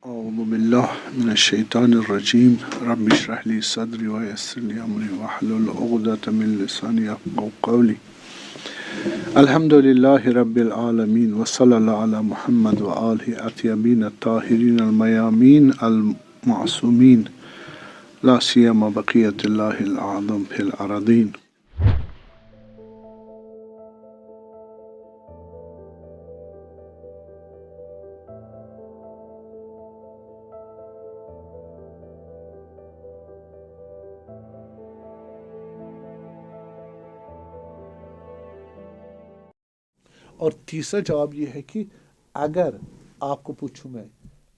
أعوذ بالله من الشيطان الرجيم رب اشرح لي صدري ويسر لي أمري واحلل عقدة من لساني يفقهوا قولي الحمد لله رب العالمين وصلى الله على محمد وآله الطيبين الطاهرين الميامين المعصومين لا سيما بقية الله الأعظم في الأراضين. اور تیسرا جواب یہ ہے کہ اگر آپ کو پوچھوں میں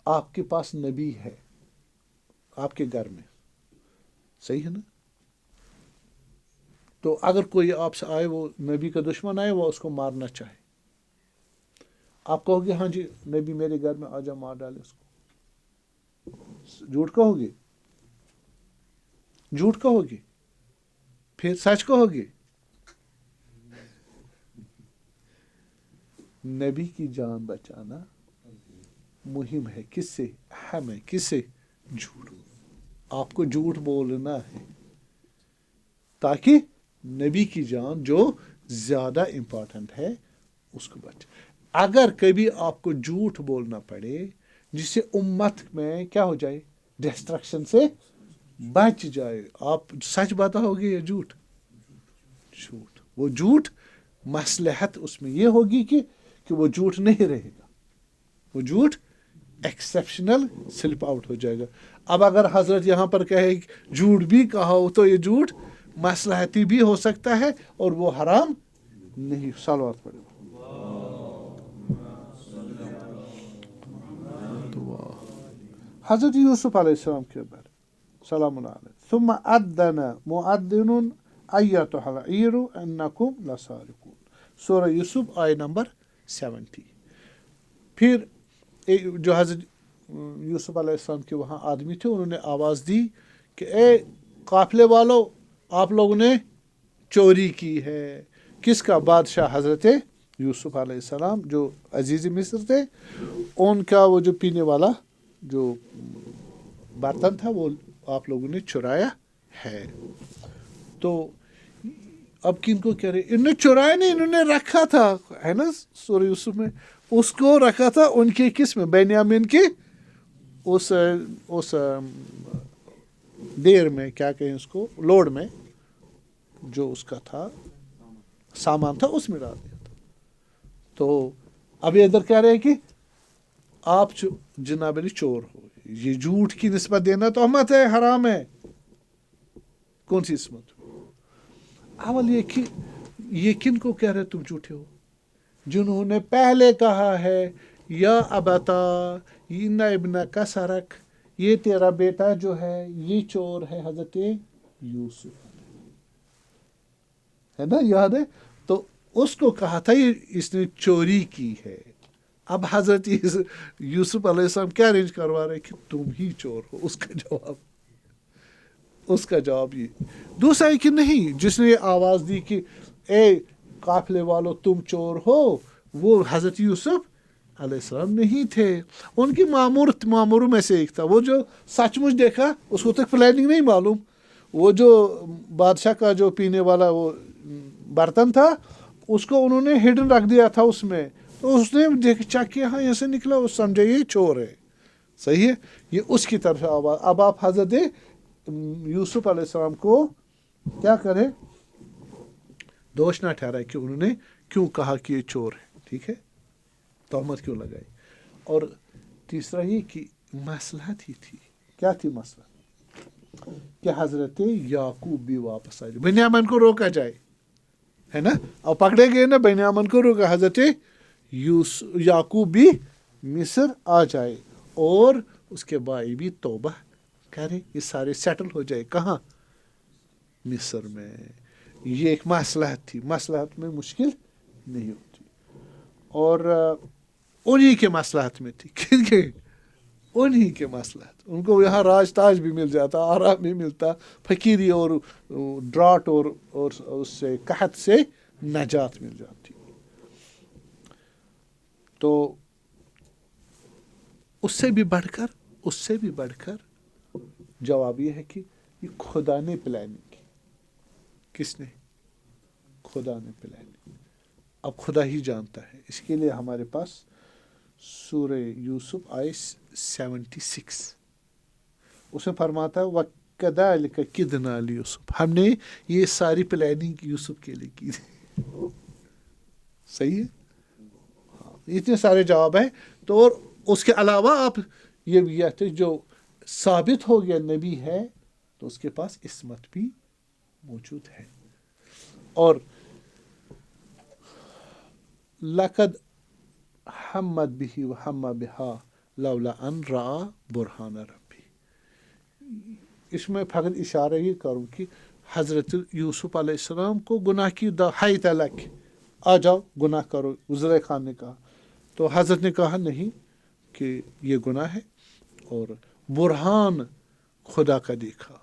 آپ کے پاس نبی ہے آپ کے گھر میں، صحیح ہے نا، تو اگر کوئی آپ سے آئے وہ نبی کا دشمن آئے وہ اس کو مارنا چاہے، آپ کہو گے ہاں جی نبی میرے گھر میں آ جا مار ڈالے اس کو، جھوٹ کہو گے؟ جھوٹ کہو گے؟ پھر سچ کہو گے؟ نبی کی جان بچانا مہم ہے، کس سے؟ اہم ہے، کس سے؟ جھوٹ. آپ کو جھوٹ بولنا ہے تاکہ نبی کی جان جو زیادہ امپورٹنٹ ہے اس کو بچے. اگر کبھی آپ کو جھوٹ بولنا پڑے جس سے امت میں کیا ہو جائے، ڈسٹرکشن سے بچ جائے، آپ سچ بتاؤ گے یا جھوٹ؟ جھوٹ. وہ جھوٹ مصلحت اس میں یہ ہوگی کہ وہ جھوٹ نہیں رہے گا، وہ جھوٹ ایکسیپشنل سلپ آؤٹ ہو جائے گا. اب اگر حضرت یہاں پر کہے جھوٹ بھی کہا ہو تو یہ جھوٹ مصلحتی بھی ہو سکتا ہے اور وہ حرام نہیں. صلوات پڑھو. حضرت یوسف علیہ السلام کے بارے سلام علیہ ثم اذن مؤذن ایتها العیر انکم لسارقون، سورہ یوسف آیہ نمبر 70. پھر جو حضرت یوسف علیہ السلام کے وہاں آدمی تھے انہوں نے آواز دی کہ اے قافلے والو آپ لوگوں نے چوری کی ہے. کس کا؟ بادشاہ حضرت یوسف علیہ السلام جو عزیز مصر تھے، ان کا وہ جو پینے والا جو برتن تھا وہ آپ لوگوں نے چرایا ہے. تو اب کن کو کہہ رہے؟ انہوں نے چرایا نہیں، انہوں نے رکھا تھا، ہے نا سورہ یوسف میں اس کو رکھا تھا ان کے کس میں؟ بنیامین کے اس دیر میں، کیا کہیں اس کو، لوڈ میں جو اس کا تھا سامان تھا اس میں ڈال دیا تھا. تو اب یہ ادھر کہہ رہے ہیں کہ آپ جناب علی چور ہو. یہ جھوٹ کی نسبت دینا تہمت ہے، حرام ہے. کون سی نسبت؟ اول یہ کہ یہ کن کو کہہ رہے تم جھوٹے ہو؟ جنہوں نے پہلے کہا ہے یا ابتا ان ابن کا سرک، یہ تیرا بیٹا جو ہے یہ چور ہے، حضرت یوسف ہے نا، یاد ہے؟ تو اس کو کہا تھا یہ اس نے چوری کی ہے. اب حضرت یوسف علیہ السلام کیا ارینج کروا رہے کہ تم ہی چور ہو. اس کا جواب یہ. دوسرا ہے کہ نہیں، جس نے یہ آواز دی کہ اے قافلے والو تم چور ہو، وہ حضرت یوسف علیہ السلام نہیں تھے. ان کی معموروں میں سے ایک تھا. وہ جو سچ مچ دیکھا اس کو تک پلاننگ نہیں معلوم. وہ جو بادشاہ کا جو پینے والا وہ برتن تھا اس کو انہوں نے ہڈن رکھ دیا تھا اس میں، تو اس نے چیک کیا، ہاں ایسے نکلا، وہ سمجھے یہ چور ہے. صحیح ہے، یہ اس کی طرف آواز. اب آپ حضرت یوسف علیہ السلام کو کیا کرے؟ دوش نہ ٹھہرائے کہ انہوں نے کیوں کہا کہ یہ چور ہے. ٹھیک ہے، تہمت کیوں لگائی. اور تیسرا یہ کہ مصلحت ہی تھی. کیا تھی مصلحت؟ کہ حضرت یعقوب بھی واپس آ جائے، بنیامین کو روکا جائے، ہے نا. اب پکڑے گئے نا، بنیامین کو روکا، حضرت یعقوب بھی مصر آ جائے اور اس کے بھائی بھی توبہ کرے، یہ سارے سیٹل ہو جائے. کہاں؟ مصر میں. یہ ایک مصلحت تھی، مصلحت میں مشکل نہیں ہوتی. اور انہی کے مصلحت میں تھی. کن کے؟ انہی کے مصلحت. ان کو یہاں راج تاج بھی مل جاتا، آرام بھی ملتا، فقیری اور ڈراٹ اور اس سے قحط سے نجات مل جاتی. تو اس سے بھی بڑھ کر جواب یہ ہے کہ یہ خدا نے پلاننگ کی. کس نے؟ خدا نے پلاننگ. اب خدا ہی جانتا ہے. اس کے لیے ہمارے پاس سورہ یوسف آئے 76 اس میں فرماتا ہے وَكَذَلِكَ كِدْنَا لِيُوسُف. ہم نے یہ ساری پلاننگ یوسف کے لیے کی تھی. صحیح ہے. ہاں اتنے سارے جواب ہیں. تو اور اس کے علاوہ آپ یہ بھی کہتے جو ثابت ہو گیا نبی ہے تو اس کے پاس عصمت بھی موجود ہے. اور لقد حمد به وهم بها لولا ان رأى برهان ربی. اس میں فقط اشارہ یہ کروں کہ حضرت یوسف علیہ السلام کو گناہ کی دہائی تلک آ جاؤ گناہ کرو. زلیخا خان نے کہا تو حضرت نے کہا نہیں کہ یہ گناہ ہے. اور برہان خدا کا دیکھا.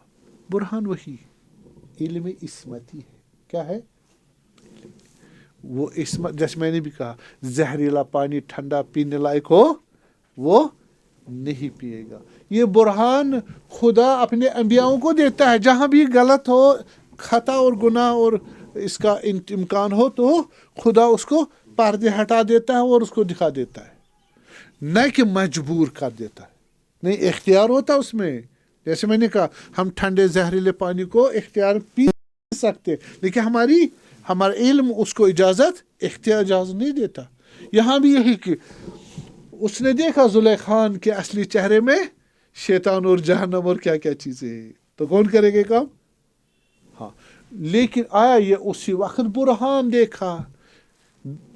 برہان وہی علم عصمتی ہے. کیا ہے؟ وہ عصمت. جیسے میں نے بھی کہا زہریلا پانی ٹھنڈا پینے لائق ہو وہ نہیں پیے گا. یہ برہان خدا اپنے انبیاؤں کو دیتا ہے. جہاں بھی غلط ہو خطا اور گناہ اور اس کا امکان ہو تو خدا اس کو پردے ہٹا دیتا ہے اور اس کو دکھا دیتا ہے. نہ کہ مجبور کر دیتا ہے. نہیں اختیار ہوتا اس میں. جیسے میں نے کہا ہم ٹھنڈے زہریلے پانی کو اختیار پی سکتے لیکن ہمارا علم اس کو اجازت نہیں دیتا. یہاں بھی یہی کہ اس نے دیکھا زلیخا خان کے اصلی چہرے میں شیطان اور جہنم اور کیا کیا چیزیں. تو کون کرے گا کام؟ ہاں لیکن آیا یہ اسی وقت برہان دیکھا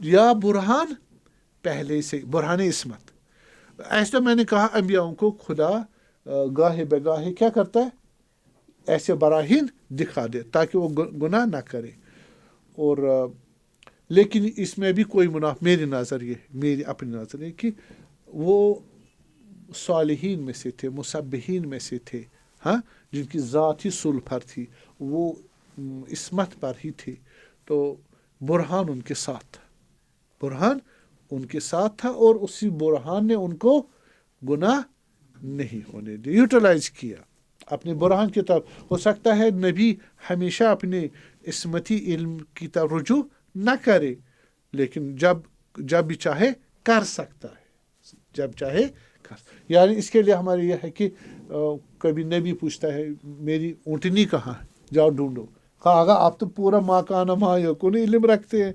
یا برہان پہلے سے برہان عصمت. ایسا میں نے کہا انبیاؤں کو خدا گاہے بگاہے کیا کرتا ہے ایسے براہین دکھا دے تاکہ وہ گناہ نہ کرے. اور لیکن اس میں بھی کوئی میری اپنی نظر یہ کہ وہ صالحین میں سے تھے مسبحین میں سے تھے. ہاں جن کی ذات ہی صلح پر تھی وہ عصمت پر ہی تھی. تو برہان ان کے ساتھ تھا اور اسی برہان نے ان کو گناہ نہیں ہونے دیا. یوٹیلائز کیا اپنے برہان کی طرف. ہو سکتا ہے نبی ہمیشہ اپنے عصمتی علم کی طرف رجوع نہ کرے لیکن جب بھی چاہے کر سکتا ہے. یعنی اس کے لیے ہمارے یہ ہے کہ کبھی نبی پوچھتا ہے میری اونٹنی کہاں ہے جاؤ ڈھونڈو. کہا آپ تو پورا ماں کانا ماں یکون علم رکھتے ہیں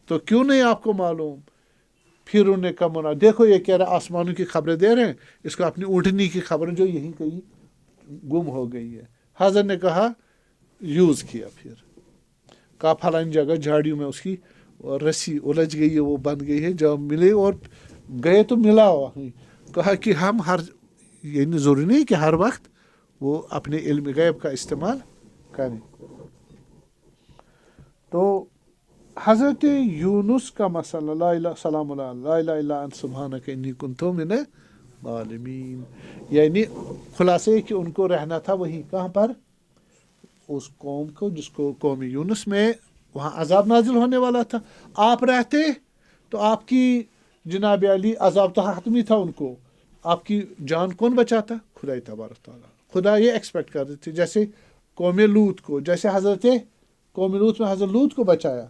تو کیوں نہیں آپ کو معلوم. پھر انہوں نے کہا دیکھو یہ کہہ رہا آسمانوں کی خبریں دے رہے ہیں اس کو اپنی اونٹنی کی خبریں جو یہیں کہیں گم ہو گئی ہے. حضرت نے کہا یوز کیا. پھر کہا فلانی جگہ جھاڑیوں میں اس کی رسی الجھ گئی ہے وہ بند گئی ہے جب ملے اور گئے تو ملا. کہا کہ ہم یعنی ضروری نہیں کہ ہر وقت وہ اپنے علم غیب کا استعمال کریں. تو حضرت یونس کا مسئلہ لا الہ سلام اللہ لا الہ الا انت سبحانک انی کنت من الظالمین. یعنی خلاصے کہ ان کو رہنا تھا وہی کہاں پر اس قوم کو جس کو قوم یونس میں وہاں عذاب نازل ہونے والا تھا. آپ رہتے تو آپ کی جناب علی عذاب تو حتمی تھا ان کو. آپ کی جان کون بچاتا؟ خدا تبارک تعالیٰ. خدا یہ ایکسپیکٹ کرتے تھے جیسے قوم لوط کو جیسے قوم لوط میں حضرت لوط کو بچایا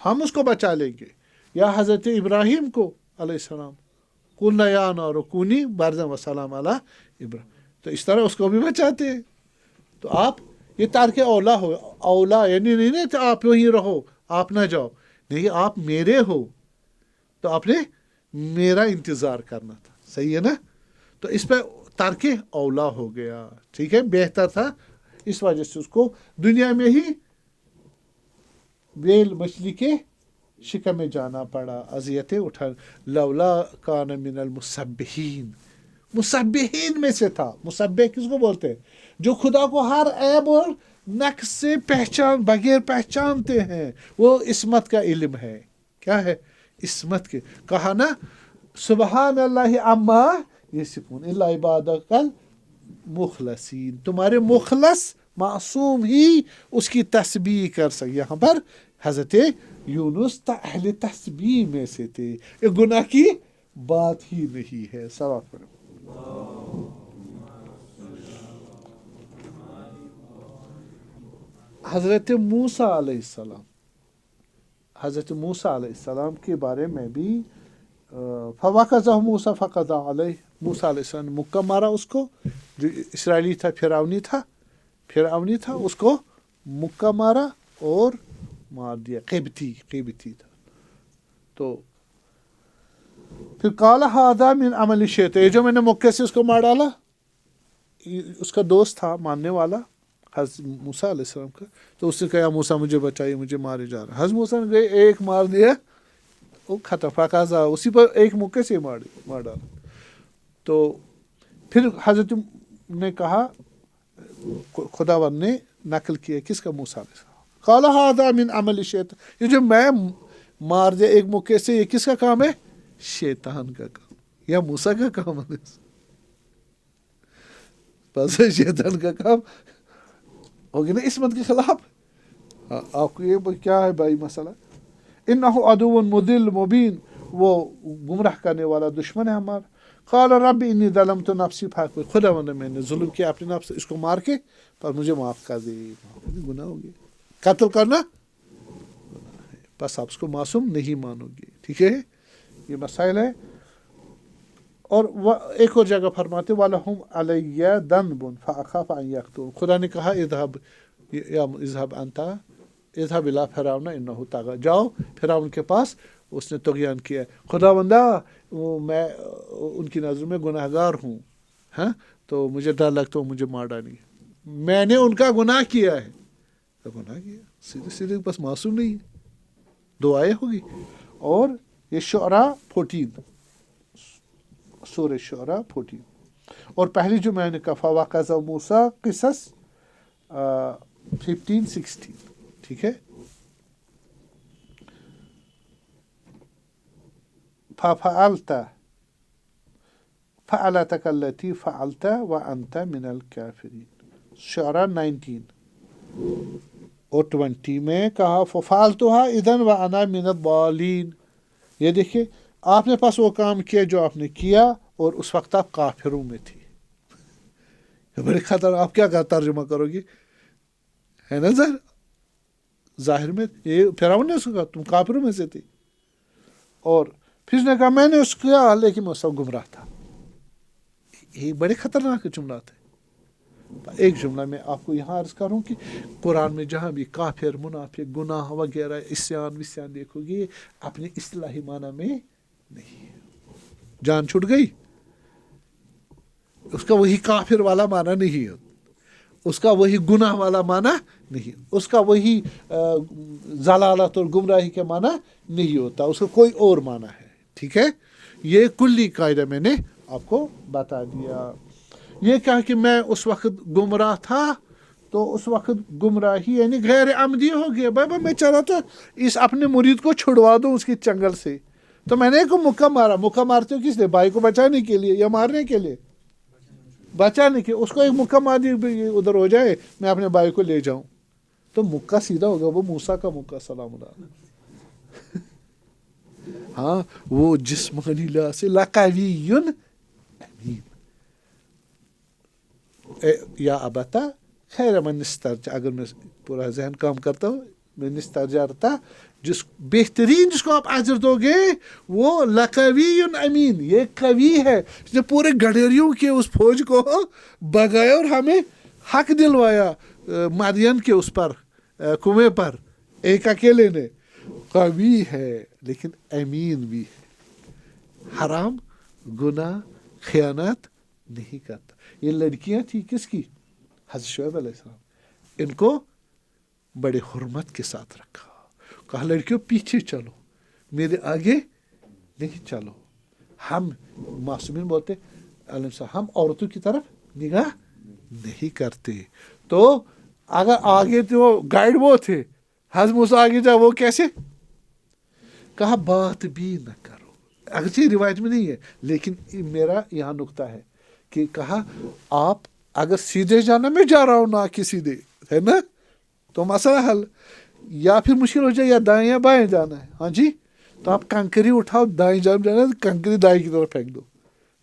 ہم اس کو بچا لیں گے. یا حضرت ابراہیم کو علیہ السلام قلنا یا نار کونی بردا وسلام علی ابراہیم تو اس طرح اس کو بھی بچاتے ہیں. تو آپ یہ تارک اولا یعنی نہیں تو آپ وہیں رہو آپ نہ جاؤ. نہیں آپ میرے ہو تو آپ نے میرا انتظار کرنا تھا. صحیح ہے نا. تو اس پہ تارک اولا ہو گیا. ٹھیک ہے بہتر تھا. اس وجہ سے اس کو دنیا میں ہی ویل مچھلی کے شکم میں جانا پڑا اذیتیں اٹھا. لولا کان من المسبحین مسبحین میں سے تھا. مسبح کس کو بولتے ہیں؟ جو خدا کو ہر عیب اور نقص سے بغیر پہچانتے ہیں. وہ عصمت کا علم ہے. کیا ہے؟ عصمت کے. کہا نا سبحان اللہ عما یصفون الا عبادک المخلصین. تمہارے مخلص معصوم ہی اس کی تسبیح کر سکے. یہاں پر حضرت یونس اہل تسبیح میں سے تھے. ایک گناہ کی بات ہی نہیں ہے. صلوات پڑھو. حضرت موسیٰ علیہ السلام، حضرت موسیٰ علیہ السلام کے بارے میں بھی فَوَقَذَهُ مُوسَىٰ فَقَضَىٰ عَلَيْهِ، موسیٰ علیہ السلام نے مکہ مارا اس کو، جو اسرائیلی تھا، فرعونی تھا، اس کو مکہ مارا اور مار دیا. قبطی تھا. تو پھر قال هذا من عمل الشیطان، یہ جو میں نے مکے سے اس کو مار ڈالا، اس کا دوست تھا ماننے والا حضرت موسیٰ علیہ السلام کا، تو اس نے کہا موسیٰ مجھے بچائیے، مجھے مارے جا رہا. حضرت موسیٰ نے گئے ایک مار دیا، وہ ختم، فقضا، اسی پر ایک مکے سے مار ڈالا. تو پھر حضرت نے کہا، خداوند نے نقل کیا کس کا؟ موسیٰ علیہ السلام. قال هذا من عمل الشیطان، یہ جو میں مار دیا ایک مکے سے، یہ کس کا کام ہے؟ شیطان کا کام یا موسیٰ کا کام ہے؟ بس شیطان کا کام ہوگی نا عصمت کے خلاف. آپ کو یہ کیا ہے بھائی مسئلہ؟ انہ عدو مضل مبین، وہ گمراہ کرنے والا دشمن ہے ہمارا. قال رب انی ظلمت نفسی فاغفر، خداوند میں نے ظلم کیا اپنے نفس، اس کو مار کے پر مجھے معاف کر دے. گناہ ہو گیا، قتل کرنا بس آپ اس کو معصوم نہیں مانو گے. ٹھیک ہے، یہ مسائل ہے. اور ایک اور جگہ فرماتے وَلَهُمْ عَلَيَّ ذَنْبٌ فَأَخَافُ أَنْ يَقْتُلُونِ، خدا نے کہا اذهب أنت اذهب إلى فرعون إنه طغى، جاؤ فرعون کے پاس، اس نے طغیان کیا. خداوندہ میں ان کی نظر میں گناہ گار ہوں، ہاں، تو مجھے ڈر لگتا ہے مجھے مار ڈالیں گے، میں نے ان کا گناہ کیا ہے. تو گناہ کیا سیدھے بس معصوم نہیں ہے. دو آیے ہوگی. اور یہ شعراء 14، سورہ شعراء 14. اور پہلی جو میں نے کہا فَوَقَذَهُ مُوسَىٰ قصص 15-16. ٹھیک ہے. فَفَعَلْتَ فَعَلَتَكَ الَّتِي فَعَلْتَ وَأَنْتَ مِنَ الْكَافِرِينَ، شعراء 19 اور 20 میں کہا فَفَعَلْتُهَا إِذًا وَأَنَا مِنَ الضَّالِينَ. یہ دیکھیے آپ نے پاس وہ کام کیا جو آپ نے کیا، اور اس وقت آپ کافروں میں تھی. بڑے خطر، آپ کیا ترجمہ کرو گے؟ ہے نا ظاہر میں یہ فرعون نے اس کو کہا تم کافروں میں سے تھی، اور پھر اس نے کہا میں نے اس کو کیا لیکن میں سب گمراہ تھا. یہ بڑے خطرناک جملات ہیں. ایک جملہ میں آپ کو یہاں عرض کروں کہ قرآن میں جہاں بھی کافر، منافق، گناہ وغیرہ، عصیان دیکھو گے اپنے اصطلاحی معنی میں نہیں ہے. جان چھوٹ گئی، اس کا وہی کافر والا معنی نہیں ہے، اس کا وہی گناہ والا معنی نہیں، اس کا وہی ضلالت اور گمراہی کا معنی نہیں ہوتا، اس کا کوئی اور معنی ہے. ٹھیک ہے، یہ کلی قاعدہ میں نے آپ کو بتا دیا. یہ کہا کہ میں اس وقت گمراہ تھا، تو اس وقت گمراہی یعنی غیر عمدی ہو گیا. بھائی میں چاہ رہا تھا اس اپنے مرید کو چھڑوا دوں اس کی چنگل سے، تو میں نے ایک مکہ مارا. مکہ مارتے ہو کس لیے؟ بھائی کو بچانے کے لیے یا مارنے کے لیے؟ بچانے کے. اس کو ایک مکہ مار دی ادھر ہو جائے، میں اپنے بھائی کو لے جاؤں، تو مکہ سیدھا ہوگا، وہ موسیٰ کا مکہ. سلام علیہ. ہاں، وہ جسمانی لحاظ سے لقوی امین. یا ابتا خیر من استرجع، اگر میں پورا ذہن کام کرتا ہوں، میں استرجعتا، جس بہترین جس کو آپ اجر دو گے وہ لقوی امین، یہ قوی ہے، اس نے پورے گڈریوں کے اس فوج کو بگایا اور ہمیں حق دلوایا مدین کے اس پر کنویں پر ایک اکیلے نے. قوی ہے لیکن امین بھی ہے، حرام گناہ خیانت نہیں کرتا. یہ لڑکیاں تھیں کس کی؟ حضرت شعیب علیہ السلام. ان کو بڑے حرمت کے ساتھ رکھا، کہا لڑکیوں پیچھے چلو، میرے آگے نہیں چلو. ہم معصومین بولتے علیہ السلام ہم عورتوں کی طرف نگاہ نہیں کرتے. تو اگر آگے تو وہ گائیڈ وہ تھے، حضرت موسیٰ آگے جا، وہ کیسے؟ کہا بات بھی نہ کرو. اگرچہ روایت میں نہیں ہے لیکن میرا یہاں نقطہ ہے کہ کہا آپ اگر سیدھے جانا، میں جا رہا ہوں نہ کہ سیدھے، ہے نا، تو مسئلہ حل. یا پھر مشکل ہو جائے یا دائیں یا بائیں جانا ہے. ہاں جی، تو آپ کنکری اٹھاؤ دائیں جانب جانا تو کنکری دائیں کی طرف پھینک دو،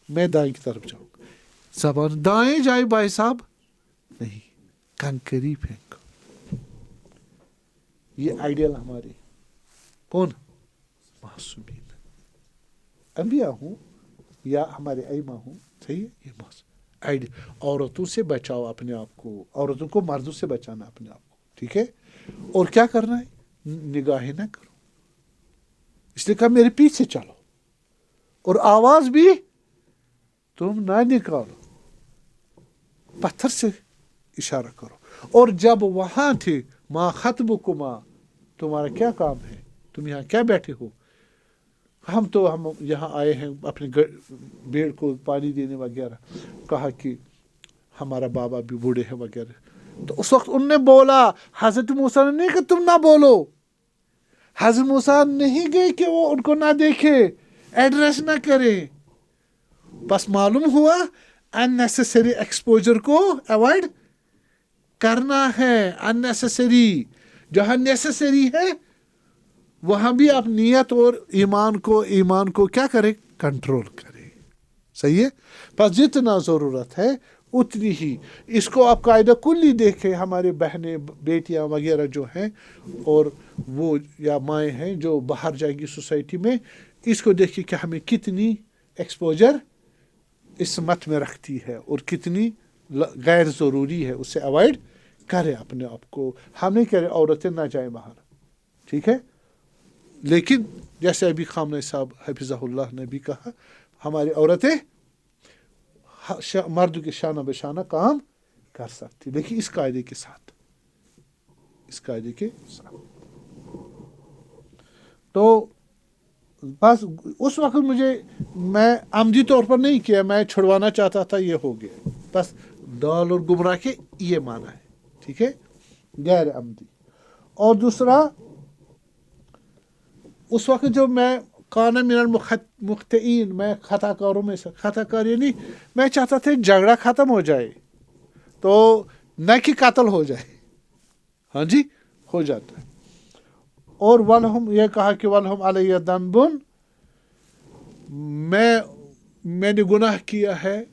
میں دائیں کی طرف جاؤں گا. زبان دائیں جائے بھائی صاحب نہیں، کنکری پھینکو. یہ آئیڈیل ہمارے کون معصومین انبیاء ہوں یا ہمارے ائمہ ہوں، صحیح ہے. یہ آئیڈیل. عورتوں سے بچاؤ اپنے آپ کو، عورتوں کو مردوں سے بچانا اپنے آپ کو، ٹھیک ہے. اور کیا کرنا ہے؟ نگاہیں نہ کرو. اس لیے کہا میرے پیچھے چلو، اور آواز بھی تم نہ نکالو، پتھر سے اشارہ کرو. اور جب وہاں تھے ما خطبکما، تمہارا کیا کام ہے، تم یہاں کیا بیٹھے ہو؟ ہم یہاں آئے ہیں اپنے بھیڑ کو پانی دینے وغیرہ. کہا کہ ہمارا بابا بھی بوڑھے ہیں وغیرہ. تو اس وقت ان نے بولا، حضرت موسیٰ نے نہیں کہ تم نہ بولو. حضرت موسیٰ نہیں گئے کہ وہ ان کو نہ دیکھے، ایڈریس نہ کرے. بس معلوم ہوا unnecessary ایکسپوجر کو ایوائڈ کرنا ہے. unnecessary جہاں نیسیسری ہے وہاں بھی آپ نیت اور ایمان کو کیا کرے؟ کنٹرول کرے. صحیح ہے. بس جتنا ضرورت ہے اتنی ہی. اس کو آپ قاعدہ کلی دیکھیں. ہمارے بہنیں بیٹیاں وغیرہ جو ہیں اور وہ یا مائیں ہیں جو باہر جائیں گی سوسائٹی میں، اس کو دیکھیں کہ ہمیں کتنی ایکسپوجر عصمت میں رکھتی ہے اور کتنی غیر ضروری ہے، اسے اوائڈ کرے اپنے آپ کو. ہم نہیں کہہ رہے عورتیں نہ جائیں باہر، ٹھیک ہے. لیکن جیسے ابھی خامنہ صاحب حفظہ اللہ نے بھی کہا، ہماری عورتیں مرد کے شانہ بہ شانہ کام کر سکتی، لیکن اس قاعدے کے ساتھ. تو بس اس وقت میں عمدی طور پر نہیں کیا، میں چھڑوانا چاہتا تھا، یہ ہو گیا. بس ڈال اور گمراہ کے یہ معنی ہے، ٹھیک ہے، غیر عمدی. اور دوسرا، اس وقت جو میں کان من المخطئین، میں خطا کاروں میں سے، خطا کار یعنی میں چاہتا تھا جھگڑا ختم ہو جائے، تو نہ کہ قتل ہو جائے. ہاں جی، ہو جاتا ہے. اور وَلَهُمْ، یہ کہا کہ وَلَهُمْ عَلَيَّ ذَنْبٌ، میں نے گناہ کیا ہے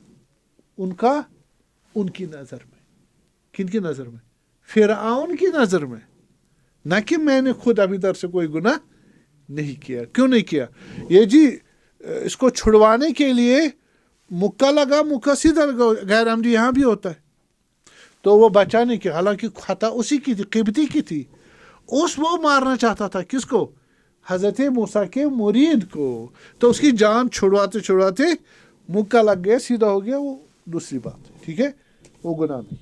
ان کی نظر میں. کن کی نظر میں؟ فرعون کی نظر میں. نہ کہ میں نے خود ابھی در سے کوئی گناہ نہیں کیا. کیوں نہیں کیا؟ یہ جی اس کو چھڑوانے کے لیے مکہ لگا، مکہ سیدھا لگا. غیر عمدی یہاں بھی ہوتا ہے. تو وہ بچانے کی، حالانکہ خطا اسی کی تھی، قبطی کی تھی. وہ مارنا چاہتا تھا کس کو؟ حضرت موسیٰ کے مرید کو. تو اس کی جان چھڑواتے مکہ لگ گیا، سیدھا ہو گیا، وہ دوسری بات ہے، ٹھیک ہے، وہ گناہ نہیں.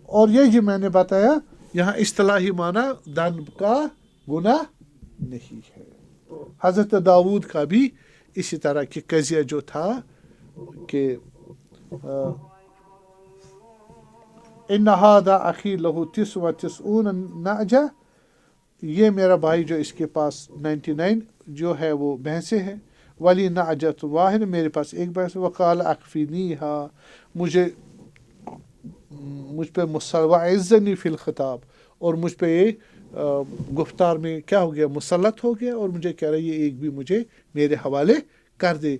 اور یہ جی میں نے بتایا یہاں اصطلاحی معنی دن کا گناہ نہیں ہے. حضرت داؤد کا بھی اسی طرح کی قضیہ جو تھا کہ ان ھذا اخی لہ 99 نعجہ، یہ میرا بھائی جو اس کے پاس 99 جو ہے وہ بھینسیں ہیں. ولی نعجۃ واحد، میرے پاس ایک بھینس. وقال اکفینیھا، مجھ پہ وعزنی فی الخطاب، اور مجھ پہ یہ گفتار میں کیا ہو گیا؟ مسلط ہو گیا. اور مجھے کہہ رہا ہے یہ ایک بھی مجھے میرے حوالے کر دے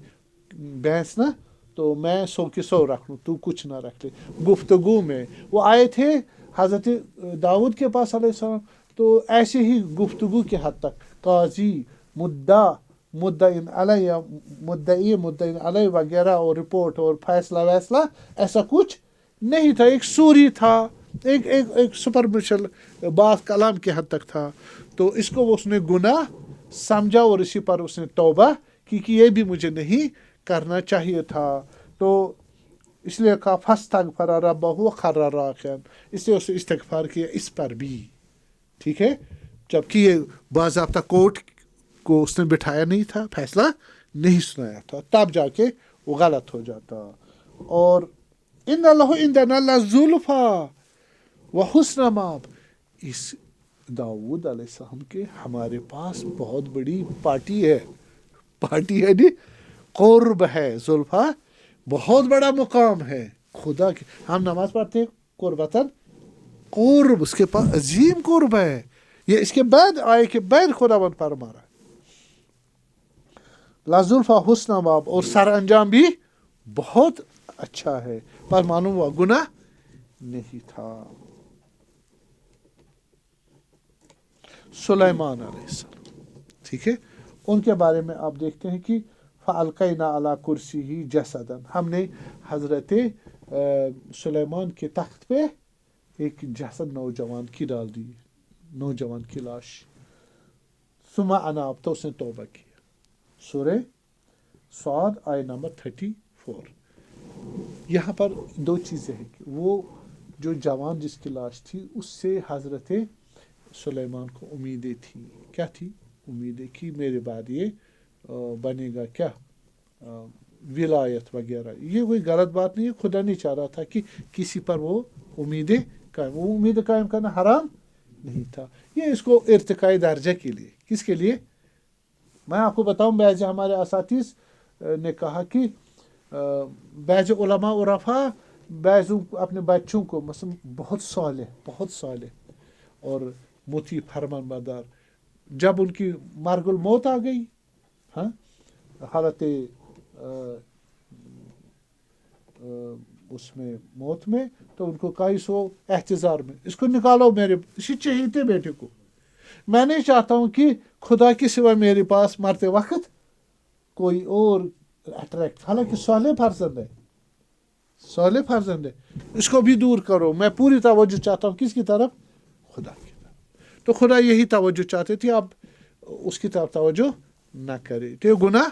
بھینس نا، تو میں 100 کی 100 رکھ لوں، تو کچھ نہ رکھ لے. گفتگو میں وہ آئے تھے حضرت داؤد کے پاس علیہ السلام، تو ایسے ہی گفتگو کے حد تک قاضی، مدعین علیہ وغیرہ، اور رپورٹ اور فیصلہ ایسا کچھ نہیں تھا. ایک سوری تھا، ایک سپرفیشل بات کلام کے حد تک تھا. تو اس کو اس نے گناہ سمجھا اور اسی پر اس نے توبہ کی کہ یہ بھی مجھے نہیں کرنا چاہیے تھا. تو اس لیے کہا فاستغفر ربہ وخر راکعا، اس لیے اس نے استغفار کیا اس پر بھی، ٹھیک ہے. جبکہ یہ باضابطہ کورٹ کو اس نے بٹھایا نہیں تھا، فیصلہ نہیں سنایا تھا، تب جا کے وہ غلط ہو جاتا. اور ان اللہ عندنا لزلفیٰ وحسن مآب، اس داؤد علیہ السلام کے ہمارے پاس بہت بڑی پارٹی ہے نہیں، قرب ہے. زلفیٰ بہت بڑا مقام ہے خدا کے. ہم نماز پڑھتے ہیں قربتاً، قرب اس کے پاس عظیم قرب ہے. یہ اس کے بعد آئے کہ بعد خدا بند فرما رہا ہے. لازلفا حسن باب اور سر انجام بھی بہت اچھا ہے، پر معلوم ہوا گناہ نہیں تھا۔ سلیمان علیہ السلام، ٹھیک ہے، ان کے بارے میں آپ دیکھتے ہیں کہ فَأَلْقَيْنَا عَلَىٰ كُرْسِيهِ جَسَدًا، ہم نے حضرت سلیمان کے تخت پہ ایک جسد نوجوان کی ڈال دی، نوجوان کی لاش۔ ثم اناب، تو اس نے توبہ کیا۔ سورہ صاد آیہ نمبر 34۔ یہاں پر دو چیزیں ہیں کہ وہ جو جوان جس کی لاش تھی اس سے حضرت سلیمان کو امیدیں تھیں، کیا تھی؟ امیدیں کہ میرے بعد یہ بنے گا کیا، ولایت وغیرہ۔ یہ کوئی غلط بات نہیں ہے، خدا نہیں چاہ رہا تھا کہ کسی پر وہ امیدیں قائم، وہ امید قائم کرنا حرام نہیں تھا، یہ اس کو ارتقائی درجہ کے لیے۔ کس کے لیے؟ میں آپ کو بتاؤں، بعض ہمارے اساتذ نے کہا کہ بعض علماء عرفا بعض اپنے بچوں کو مثلا بہت صالح اور مطیع فرمان بردار، جب ان کی مرگ الموت آ گئی، ہاں، حالت اس میں موت میں، تو ان کو کہا اس کو احتضار میں اس کو نکالو، میرے اسی چہیتے بیٹے کو، میں نہیں چاہتا ہوں کہ خدا کے سوا میرے پاس مرتے وقت کوئی اور اٹریکٹ، حالانکہ صالح فرزند ہے، اس کو بھی دور کرو، میں پوری توجہ چاہتا ہوں کس کی طرف؟ خدا کی طرف۔ تو خدا یہی توجہ چاہتے تھے، اب اس کی طرف توجہ نہ کرے، تو یہ گناہ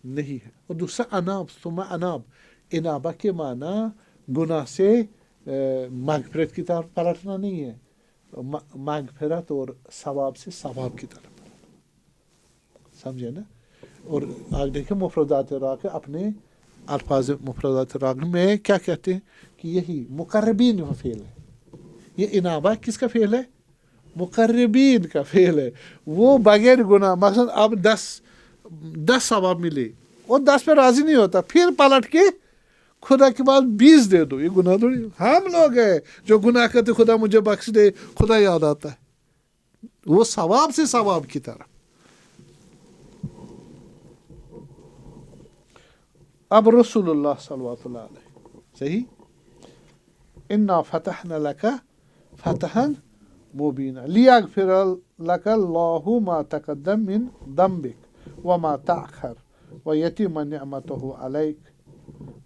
نہیں ہے۔ اور دوسرا اناب، ثم اناب، انابہ کے معنی گناہ سے مغفرت کی طرف پلٹنا نہیں ہے، مغفرت اور ثواب سے ثواب کی طرف پلٹنا، سمجھے نا؟ اور آج دیکھیں مفردات راغ اپنے الفاظ مفردات راغ میں کیا کہتے ہیں کہ یہی مقربین کا فعل ہے، یہ انابہ کس کا فعل ہے؟ مقربین کا فعل ہے، وہ بغیر گناہ، مثلا اب 10 ثواب ملے اور 10 پہ راضی نہیں ہوتا، پھر پلٹ کے خدا کے بعد 20 دے دو، یہ گناہ تھوڑی۔ ہم لوگ ہیں جو گناہ کرتے خدا مجھے بخش دے، خدا یاد آتا ہے، وہ ثواب سے ثواب کی طرح۔ اب رسول اللہ صلی اللہ علیہ، صحیح، انا فتحنا لک فتحا مبینا لیغفر لک اللہ ما تقدم من ذنبک وما تأخر ویتم نعمتہ علیک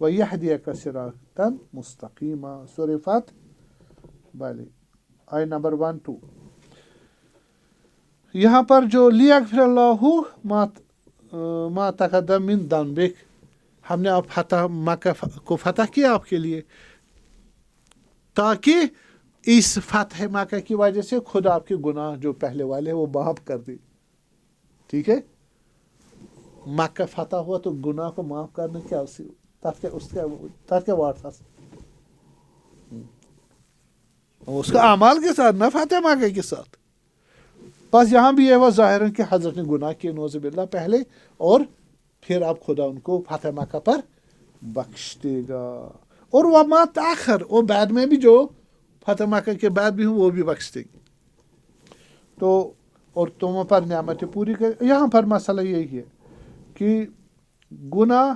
ویہدیک صراطا مستقیما۔ سورہ فتح، بھلے آیہ نمبر 1-2۔ یہاں پر جو لیغفر اللہ ما تقدم من ذنبک، ہم نے اب فتح مکہ کو فتح کیا آپ کے لیے، تاکہ اس فتح مکہ کی وجہ سے خدا آپ کے گناہ جو پہلے والے وہ معاف کر دے، ٹھیک ہے؟ مکہ فتح ہوا تو گناہ کو معاف کرنا کیا تر کیا واٹ تھا اس کا اعمال کے ساتھ، نہ فتح مکہ کے ساتھ۔ بس یہاں بھی یہ وہ ظاہر ہے کہ حضرت نے گناہ کیے نعوذ باللہ پہلے، اور پھر اب خدا ان کو فتح مکہ پر بخش دے گا، اور وما تاخر، اور بعد میں بھی جو فتح مکہ کے بعد بھی ہوں وہ بھی بخش دے گی، تو اور تم پر نعمتیں پوری کر۔ یہاں پر مسئلہ یہی ہے کہ گناہ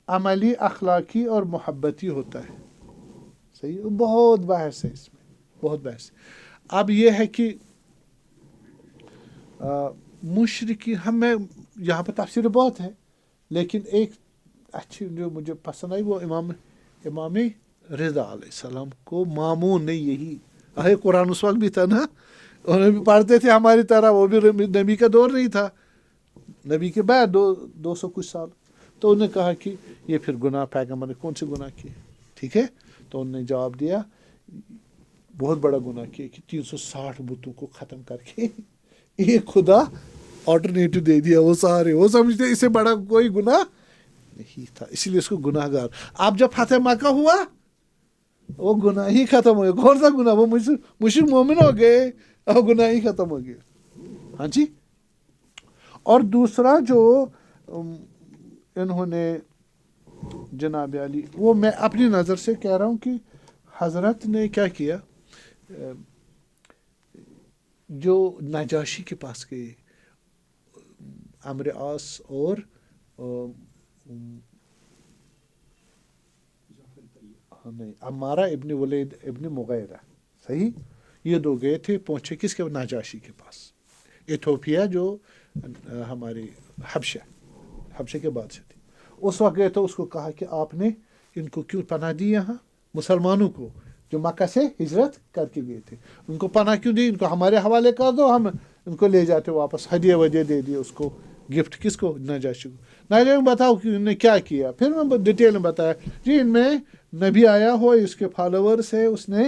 عملی، اخلاقی اور محبتی ہوتا ہے، صحیح، بہت بحث ہے اس میں، بہت بحث۔ اب یہ ہے کہ مشرکی، ہمیں یہاں پر تفسیر بہت ہے، لیکن ایک اچھی جو مجھے پسند آئی وہ امام رضا علیہ السلام کو مامون نے یہی، قرآن اس وقت بھی تھا نا، انہیں بھی پڑھتے تھے ہماری طرح، وہ بھی نبی کا دور نہیں تھا، نبی کے بعد 200 کچھ سال، تو انہوں نے کہا کہ یہ پھر گناہ پیغمبر نے کون سے گناہ کیے، ٹھیک ہے؟ تو انہوں نے جواب دیا بہت بڑا گناہ کیا کہ 360 بتوں کو ختم کر کے ایک خدا آلٹرنیٹو دے دیا، وہ سارے وہ سمجھتے اس سے بڑا کوئی گناہ نہیں تھا، اسی لیے اس کو گناہ گار۔ اب جب فتح مکہ ہوا وہ گناہ ہی ختم ہو گیا، کون سا گناہ؟ وہ مشرک مومن ہو گئے، اب گناہ ہی ختم ہو گیا، ہاں جی۔ اور دوسرا جو انہوں نے جناب علی، وہ میں اپنی نظر سے کہہ رہا ہوں کہ حضرت نے کیا کیا، جو نجاشی کے پاس گئے، عمرو عاص اور نہیں عمارہ ابن ولید ابن مغیرہ، صحیح، یہ دو گئے تھے، پہنچے کس کے ناجاشی کے پاس، ایتھوپیا جو ہماری حبشہ کے بادشاہ تھی، اس وقت گئے تو اس کو کہا کہ آپ نے ان کو کیوں پناہ دی یہاں، مسلمانوں کو جو مکہ سے ہجرت کر کے گئے تھے، ان کو پناہ کیوں دی، ان کو ہمارے حوالے کر دو، ہم ان کو لے جاتے واپس، ہدیہ ودیہ دے دیے اس کو، گفٹ کس کو، ناجاشی کو۔ ناجاشی میں بتاؤ کہ انہوں نے کیا کیا، پھر میں ڈیٹیل میں بتایا جی ان میں نبی آیا ہو، اس کے فالوورس ہے، اس نے،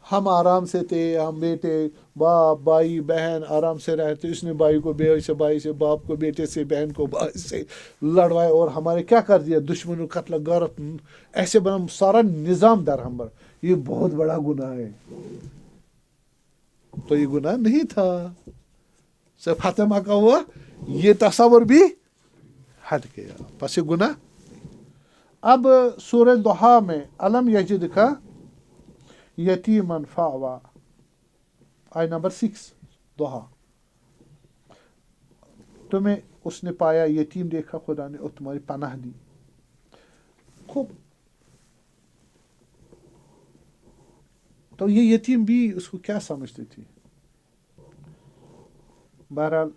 ہم آرام سے تھے، ہم بیٹے باپ بھائی بہن آرام سے رہتے، اس نے بھائی کو بھائی سے باپ کو بیٹے سے، بہن کو بھائی سے لڑوائے، اور ہمارے کیا کر دیا، دشمنوں قتل غارت، ایسے بنا سارا نظام درہمبر، یہ بہت بڑا گناہ ہے۔ تو یہ گناہ نہیں تھا، صرف فتح مکہ ہوا، یہ تصور بھی ہٹ گیا، پس یہ گناہ۔ اب سورہ ضحیٰ میں الم یجد کا یتیما فآویٰ، آیت نمبر 6، ضحیٰ، تمہیں اس نے پایا یتیم دیکھا خدا نے اور تمہاری پناہ دی۔ خوب، تو یہ یتیم بھی اس کو کیا سمجھتی تھی؟ بہرحال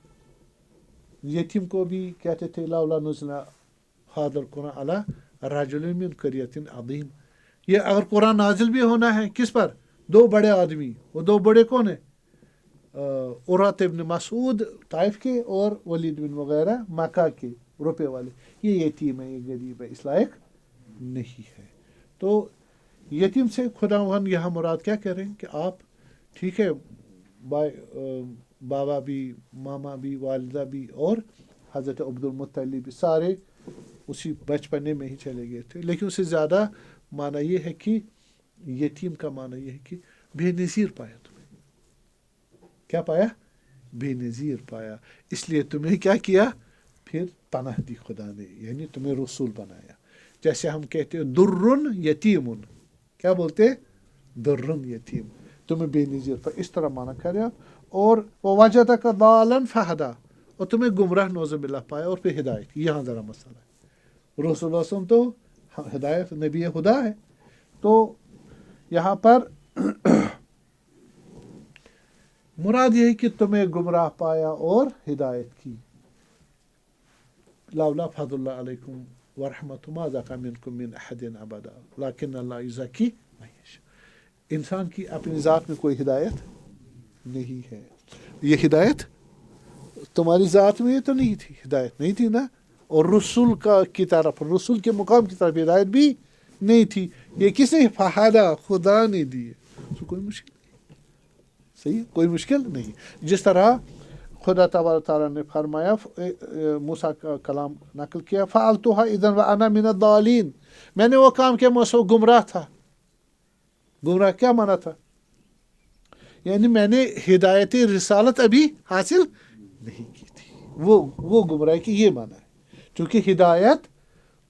یتیم کو بھی کہتے تھے لولا نزل هذا القرآن علی رجل من قریۃ عظیم، یہ اگر قرآن نازل بھی ہونا ہے کس پر، دو بڑے آدمی، وہ دو بڑے کون ہیں، عروۃ ابن مسعود طائف کے اور ولید بن مغیرہ مکہ کے روپے والے، یہ یتیم ہے، یہ غریب ہے، اس لائق نہیں ہے۔ تو یتیم سے خداوند یہاں مراد کیا کہہ رہے ہیں کہ آپ ٹھیک ہے، بابا بھی، ماما بھی، والدہ بھی، اور حضرت عبد المطلب بھی، سارے اسی بچپنے میں ہی چلے گئے تھے، لیکن اس سے زیادہ معنی یہ ہے کہ یتیم کا معنی یہ ہے کہ بے نظیر پایا تمہیں، کیا پایا، بے نظیر پایا، اس لیے تمہیں کیا کیا، پھر پناہ دی خدا نے، یعنی تمہیں رسول بنایا، جیسے ہم کہتے ہیں درن یتیم، کیا بولتے ہیں، درن یتیم، تمہیں بے نظیر پر، اس طرح معنی کرے آپ، اور وَوَجَدَكَ ضَالًا فَهَدَىٰ، اور تمہیں گمراہ نعوذ باللہ پایا اور پھر ہدایت، یہاں ذرا مسئلہ ہے، رسول اللہ صلی اللہ علیہ وسلم تو ہدایت نبی خدا ہے، تو یہاں پر مراد یہ ہے کہ تمہیں گمراہ پایا اور ہدایت کی، لولا فضل اللہ علیکم ورحمۃ ما زکا منکم من احد ابدا لیکن اللہ یزکی من یشاء، انسان کی اپنی ذات میں کوئی ہدایت نہیں ہے، یہ ہدایت تمہاری ذات میں تو نہیں تھی، ہدایت نہیں تھی نا، اور رسول کی طرف، رسول کے مقام کی طرف ہدایت بھی نہیں تھی، یہ کس نے، فہدا، خدا نے دی ہے، تو کوئی مشکل نہیں، صحیح، کوئی مشکل نہیں، جس طرح خدا تبارک تعالیٰ نے فرمایا، موسیٰ کا کلام نقل کیا، فعلتها اذا وانا من الضالین، میں نے وہ کام کیا، میں گمراہ تھا، گمراہ کیا مانا تھا، یعنی میں نے ہدایت رسالت ابھی حاصل نہیں کی تھی، وہ گمراہی کی یہ معنی ہے، چونکہ ہدایت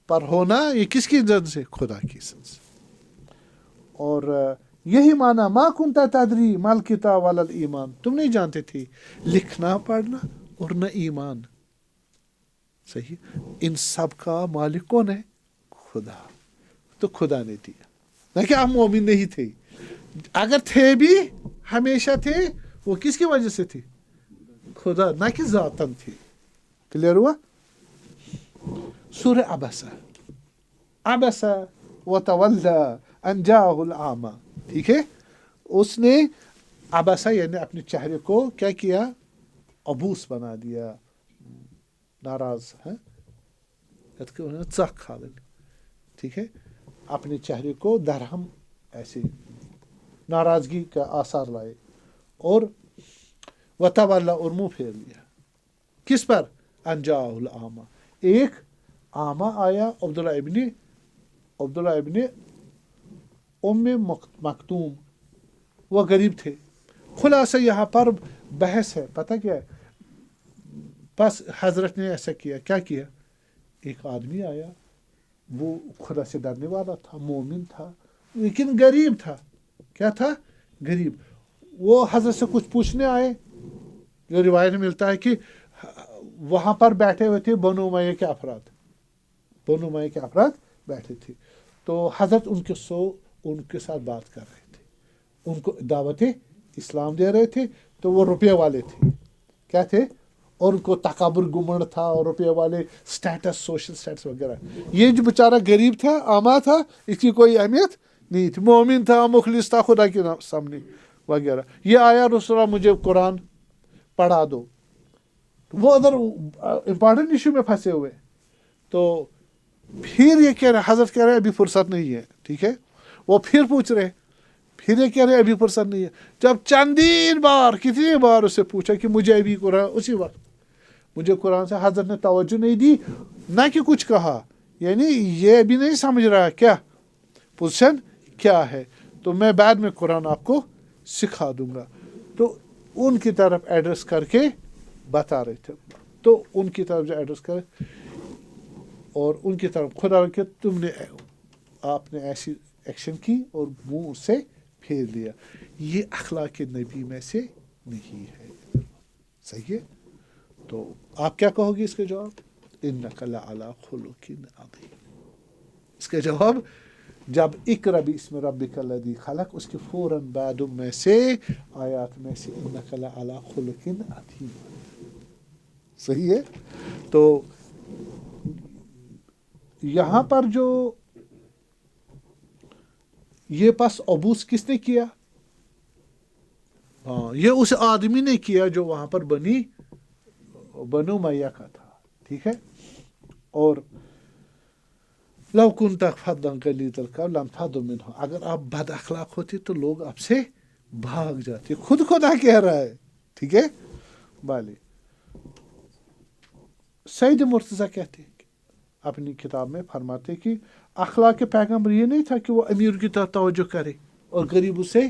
پر ہونا یہ کس کی زد سے، خدا کی زد سے، اور یہی معنی ما کنت تدری ما الکتاب ولا الایمان، تم نہیں جانتے تھے لکھنا پڑھنا اور نہ ایمان، صحیح، ان سب کا مالک کون ہے، خدا، تو خدا نے دیا، نہ کہ آپ مومن نہیں تھے، اگر تھے بھی ہمیشہ تھے، وہ کس کی وجہ سے تھی، خدا، نہ کہ ذاتاً تھی، کلیئر ہوا۔ سورہ عبسہ وتولی ان جاءہ الاعمی، ٹھیک ہے، اس نے عبسہ یعنی اپنے چہرے کو کیا کیا، عبوس بنا دیا، ناراض ہے، ژکھ کھالن، ٹھیک ہے، اپنے چہرے کو درہم ایسے ناراضگی کا آثار لائے، اور وتولی، اور منہ پھیر لیا، کس پر، ان جاءہ الاعمی، ایک اعمیٰ آیا، عبداللہ ابن ام مکتوم، وہ غریب تھے، خلاصہ یہاں پر بحث ہے، پتہ کیا ہے، بس حضرت نے ایسا کیا، کیا کیا، ایک آدمی آیا، وہ خدا سے ڈرنے والا تھا، مومن تھا، لیکن غریب تھا، کیا تھا، غریب، وہ حضرت سے کچھ پوچھنے آئے، جو روایت میں ملتا ہے کہ وہاں پر بیٹھے ہوئے تھے بنو امیہ کے افراد، بنو امیہ کے افراد بیٹھے تھے، تو حضرت ان کے ساتھ بات کر رہے تھے، ان کو دعوت اسلام دے رہے تھے. تو وہ روپے والے تھے، کیا تھے، اور ان کو تکبر گمنڈ تھا، اور روپے والے سٹیٹس، سوشل سٹیٹس وغیرہ. یہ جو بیچارہ غریب تھا، عامہ تھا، اس کی کوئی اہمیت نہیں تھی، مومن تھا، مخلص تھا خدا کے سامنے وغیرہ. یہ آیا رسول اللہ مجھے قرآن پڑھا دو، وہ ادھر امپارٹنٹ ایشو میں پھنسے ہوئے. تو پھر یہ کہہ رہے، حضرت کہہ رہے ابھی فرصت نہیں ہے، ٹھیک ہے. وہ پھر پوچھ رہے، پھر یہ کہہ رہے ابھی فرصت نہیں ہے. جب چندین بار، کتنی بار اس سے پوچھا کہ مجھے ابھی قرآن، اسی وقت مجھے قرآن سے، حضرت نے توجہ نہیں دی، نہ کہ کچھ کہا، یعنی یہ ابھی نہیں سمجھ رہا کیا پوزیشن کیا ہے، تو میں بعد میں قرآن آپ کو سکھا دوں گا. تو ان کی طرف ایڈریس کر کے بتا رہے تھے. تو ان کی طرف جو ایڈریس کرے اور ان کی طرف خدا کہ آپ نے ایسی ایکشن کی اور منہ سے پھیر لیا، یہ اخلاق نبی میں سے نہیں ہے. صحیح ہے. تو آپ کیا کہو گے اس کے جواب؟ انک لعلی خلق عظیم. اس کا جواب جب اقرأ باسم ربک الذی خلق، اس کے فوراً بعد میں سے آیات میں سے انک لعلی خلق عظیم. صحیح ہے. تو یہاں پر جو یہ پس ابوس کس نے کیا؟ ہاں، یہ اس آدمی نے کیا جو وہاں پر بنو امیہ کا تھا، ٹھیک ہے. اور لو کنت فظا غلیظ القلب لانفضوا من حولک، اگر آپ بد اخلاق ہوتے تو لوگ آپ سے بھاگ جاتے. خود خدا کہہ رہا ہے، ٹھیک ہے. بالے سید مرتضیٰ کہتے ہیں اپنی کتاب میں، فرماتے کہ اخلاق کے پیغمبر یہ نہیں تھا کہ وہ امیر کی طرف توجہ کرے اور غریب سے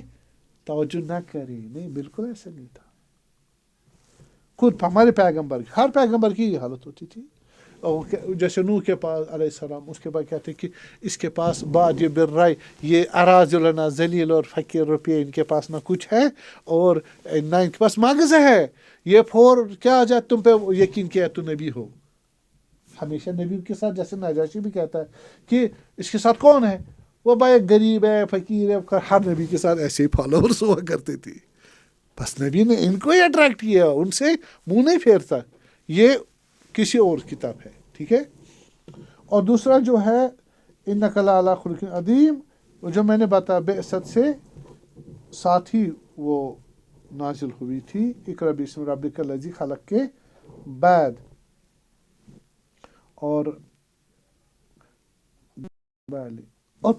توجہ نہ کرے. نہیں، بالکل ایسا نہیں تھا. خود ہمارے پیغمبر، ہر پیغمبر کی یہ حالت ہوتی تھی. اور جیسے نوح کے پاس علیہ السلام، اس کے بعد کہتے کہ اس کے پاس بعد یہ برائے، یہ اراذلنا ذلیل اور فقیر روپیے، ان کے پاس نہ کچھ ہے اور نہ ان کے پاس مغز ہے. یہ کیا جائے تم پہ یقین کیا تو نبی ہو. ہمیشہ نبی کے ساتھ، جیسے نجاشی بھی کہتا ہے کہ اس کے ساتھ کون ہے، وہ بھائی غریب ہے، فقیر ہے. ہر نبی کے ساتھ ایسے ہی فالوورز ہوا کرتے تھے. بس نبی نے ان کو ہی اٹریکٹ کیا، ان سے منہ نہیں پھیرتا. یہ کسی اور کی طرف ہے، ٹھیک ہے. اور دوسرا جو ہے انک لعلی خلق عظیم، جو میں نے بتایا بعثت سے ساتھ ہی وہ نازل ہوئی تھی اقرأ باسم ربک الذی خلق کے بعد. اور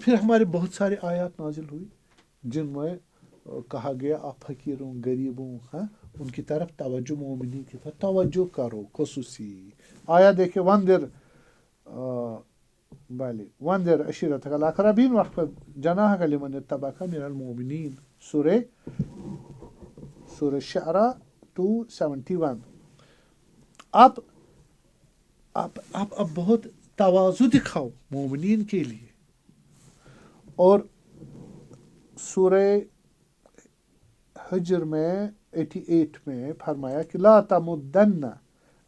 پھر ہمارے بہت سارے آیات نازل ہوئی جن میں کہا گیا آپ فقیروں، غریبوں، ان کی طرف توجہ، مومنین کی طرف توجہ کرو. خصوصی آیا دیکھیں، وانذر عشیرتک الاقربین واخفض جناحک لمن اتبعک من المؤمنین. سورہ شعراء 271. اب بہت تواضع دکھاؤ مومنین کے لیے. اور سورہ حجر میں 88 میں فرمایا کہ لا تمدن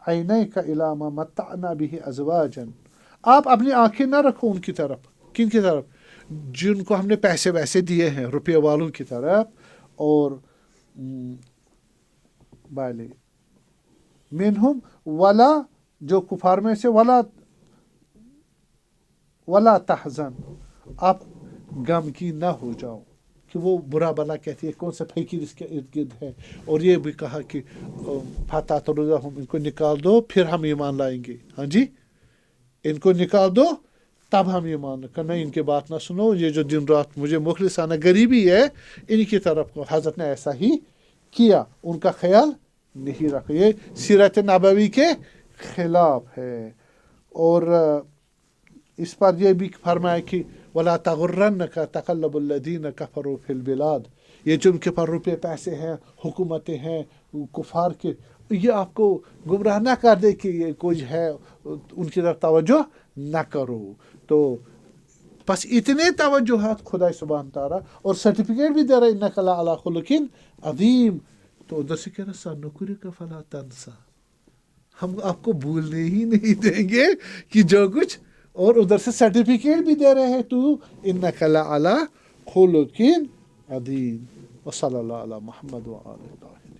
عینیک الی ما متعنا بہ ازواجا. آپ اپنی آنکھیں نہ رکھو ان کی طرف. کن کی طرف؟ جن کو ہم نے پیسے ویسے دیے ہیں، روپے والوں کی طرف. اور منہم، ولا، جو کفار میں سے، ولا تحزن، آپ غمگین نہ ہو جاؤ کہ وہ برا بلا کہتی ہے کون سا فقیر اس کے ارد گرد ہے. اور یہ بھی کہا کہ فتطردہم، ان کو نکال دو پھر ہم ایمان لائیں گے. ہاں جی، ان کو نکال دو تب ہم ایمان کرنا، ان کی بات نہ سنو. یہ جو دن رات مجھے مخلصانہ غریبی ہے، ان کی طرف کو حضرت نے ایسا ہی کیا، ان کا خیال نہیں رکھا. یہ سیرت نبوی کے خلاف ہے. اور اس پر یہ بھی فرمایا کہ وَلَا تَغُرَّنَّكَ تَقَلُّبُ الَّذِينَ كَفَرُوا فِي الْبِلَادِ. یہ جو ان کے پاس روپے پیسے ہیں، حکومتیں ہیں کفار کے، یہ آپ کو گمراہ نہ کر دے کہ یہ کچھ ہے، ان کی طرف توجہ نہ کرو. تو بس اتنے توجہات خدا سبحانہ تعالیٰ، اور سرٹیفکیٹ بھی دے رہا انک لعلی خلق عظیم. تو ادھر سے کہہ رہا سنقرئک فلا تنسیٰ، ہم آپ کو بھولنے ہی نہیں دیں گے کہ جو کچھ اور ادھر سے سرٹیفکیٹ بھی دے رہے ہیں تو انک لعلی خلق عظیم. وصلی اللہ علی محمد وآلہ.